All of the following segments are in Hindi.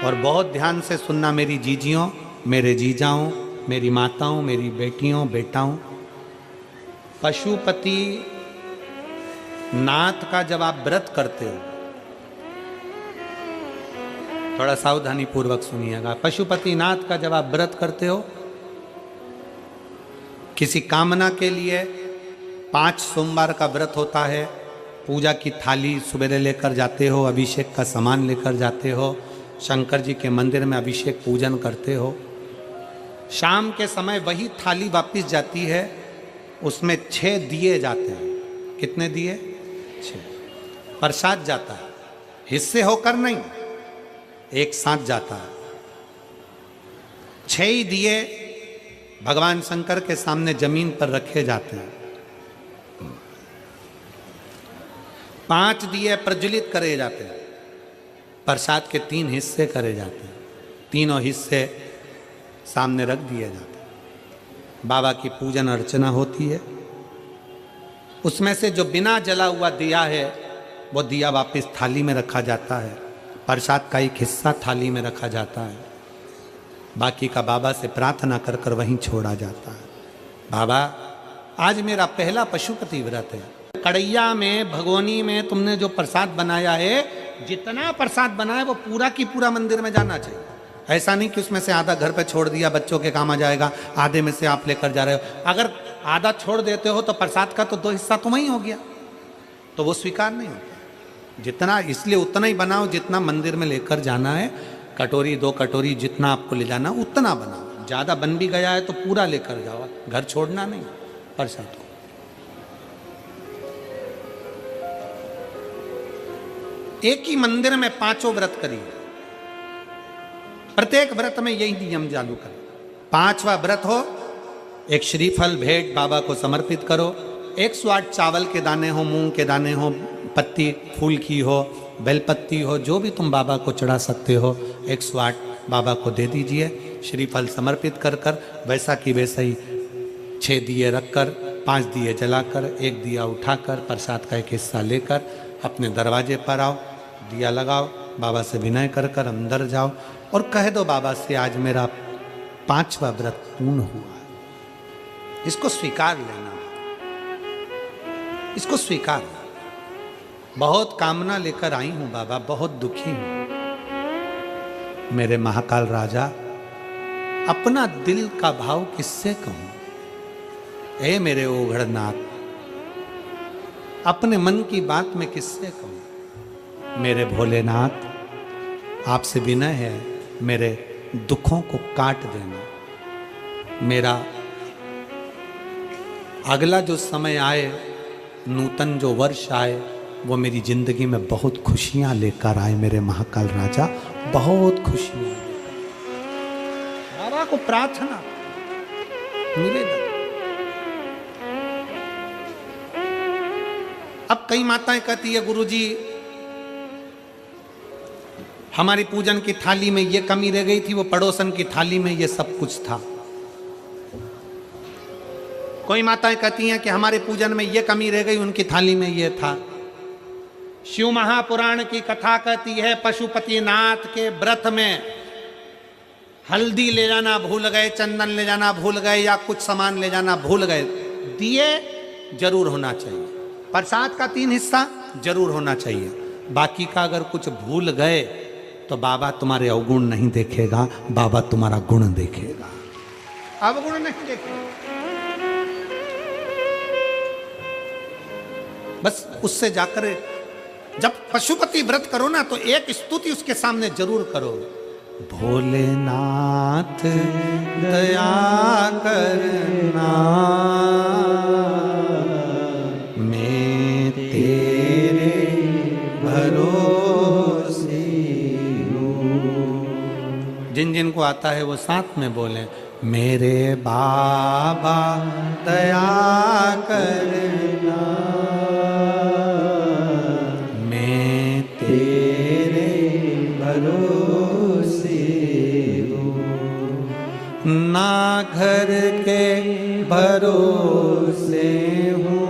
और बहुत ध्यान से सुनना मेरी जीजियों, मेरे जीजाओं, मेरी माताओं, मेरी बेटियों, बेटाओं। पशुपति नाथ का जब आप व्रत करते हो, थोड़ा सावधानी पूर्वक सुनिएगा। पशुपति नाथ का जब आप व्रत करते हो, किसी कामना के लिए 5 सोमवार का व्रत होता है, पूजा की थाली सुबह लेकर जाते हो, अभिषेक का सामान लेकर जाते हो, शंकर जी के मंदिर में अभिषेक पूजन करते हो। शाम के समय वही थाली वापस जाती है, उसमें 6 दिए जाते हैं। कितने दिए? 6। प्रसाद जाता है, हिस्से होकर नहीं, एक साथ जाता है। 6 ही दिए भगवान शंकर के सामने जमीन पर रखे जाते हैं। 5 दिए प्रज्वलित करे जाते हैं। प्रसाद के 3 हिस्से करे जाते हैं, तीनों हिस्से सामने रख दिए जाते हैं। बाबा की पूजन अर्चना होती है। उसमें से जो बिना जला हुआ दिया है, वो दिया वापस थाली में रखा जाता है। प्रसाद का एक हिस्सा थाली में रखा जाता है, बाकी का बाबा से प्रार्थना कर कर वहीं छोड़ा जाता है। बाबा, आज मेरा पहला पशुपति व्रत है। कड़ैया में, भगोनी में तुमने जो प्रसाद बनाया है, जितना प्रसाद बनाया वो पूरा की पूरा मंदिर में जाना चाहिए। ऐसा नहीं कि उसमें से आधा घर पे छोड़ दिया, बच्चों के काम आ जाएगा, आधे में से आप लेकर जा रहे हो। अगर आधा छोड़ देते हो तो प्रसाद का तो 2 हिस्सा तुम ही हो गया, तो वो स्वीकार नहीं होता। जितना, इसलिए उतना ही बनाओ जितना मंदिर में लेकर जाना है। कटोरी 2 कटोरी जितना आपको ले जाना उतना बनाओ। ज़्यादा बन भी गया है तो पूरा लेकर जाओ, घर छोड़ना नहीं प्रसाद को। एक ही मंदिर में 5 व्रत करिए, प्रत्येक व्रत में यही नियम चालू करें। 5वां व्रत हो, एक श्रीफल भेंट बाबा को समर्पित करो। 108 चावल के दाने हो, मूंग के दाने हो, पत्ती फूल की हो, बेलपत्ती हो, जो भी तुम बाबा को चढ़ा सकते हो, 108 बाबा को दे दीजिए। श्रीफल समर्पित कर कर वैसा की वैसा ही 6 दिए रखकर, 5 दिए जलाकर, 1 दिया उठाकर, प्रसाद का एक हिस्सा लेकर अपने दरवाजे पर आओ, दिया लगाओ, बाबा से विनय कर कर अंदर जाओ और कह दो बाबा से, आज मेरा 5वां व्रत पूर्ण हुआ है। इसको स्वीकार लेना, इसको स्वीकार। बहुत कामना लेकर आई हूं बाबा, बहुत दुखी हूं। मेरे महाकाल राजा, अपना दिल का भाव किससे कहूं? ए मेरे ओघड़नाथ, अपने मन की बात में किससे कहूं? मेरे भोलेनाथ, आपसे विनय है, मेरे दुखों को काट देना। मेरा अगला जो समय आए, नूतन जो वर्ष आए, वो मेरी जिंदगी में बहुत खुशियां लेकर आए। मेरे महाकाल राजा, बहुत खुशियां। बाबा को प्रार्थना मिलेगा। अब कई माताएं कहती है, गुरुजी हमारी पूजन की थाली में ये कमी रह गई थी, वो पड़ोसन की थाली में ये सब कुछ था। कोई माताएं कहती हैं कि हमारे पूजन में ये कमी रह गई, उनकी थाली में ये था। शिव महापुराण की कथा कहती है, पशुपति नाथ के व्रत में हल्दी ले जाना भूल गए, चंदन ले जाना भूल गए, या कुछ सामान ले जाना भूल गए। दिए जरूर होना चाहिए, प्रसाद का 3 हिस्सा जरूर होना चाहिए। बाकी का अगर कुछ भूल गए तो बाबा तुम्हारे अवगुण नहीं देखेगा, बाबा तुम्हारा गुण देखेगा, अवगुण नहीं देखेगा। बस उससे जाकर जब पशुपति व्रत करो ना, तो एक स्तुति उसके सामने जरूर करो। भोलेनाथ दया करना, मैं तेरे भरोसे हूँ। जिन जिन को आता है वो साथ में बोले, मेरे बाबा दया करना, मैं तेरे भरोसे हूँ। ना घर के भरोसे हूँ,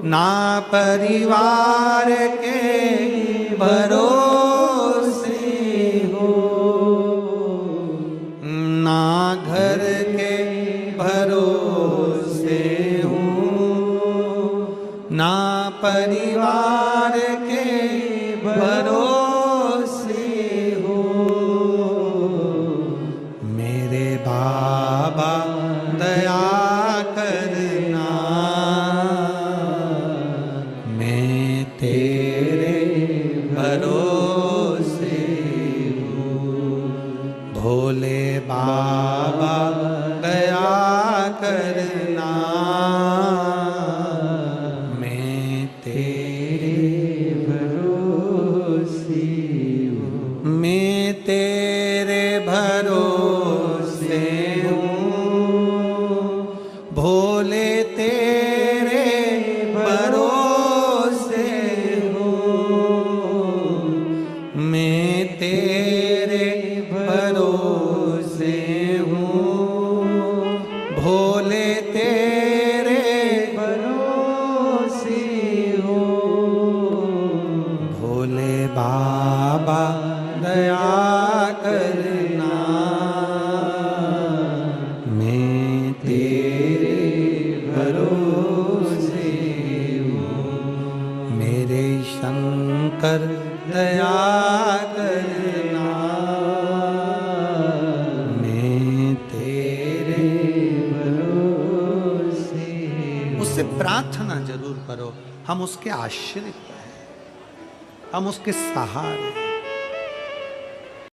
ना परिवार के भरोसे भोले बाबा दया करना, मैं तेरे भरोसे हूँ, मैं तेरे भरोसे हूँ, भोले तेरे भरोसे हूँ, मैं तेरे भरोसे हूँ, भोले तेरे भरोसे हूँ, भोले बाबा दया करना, मैं तेरे भरोसे हूँ, मेरे शंकर दया करना, मैं तेरे भरोसे। उससे प्रार्थना जरूर करो, हम उसके आश्रित हैं, हम उसके सहारे।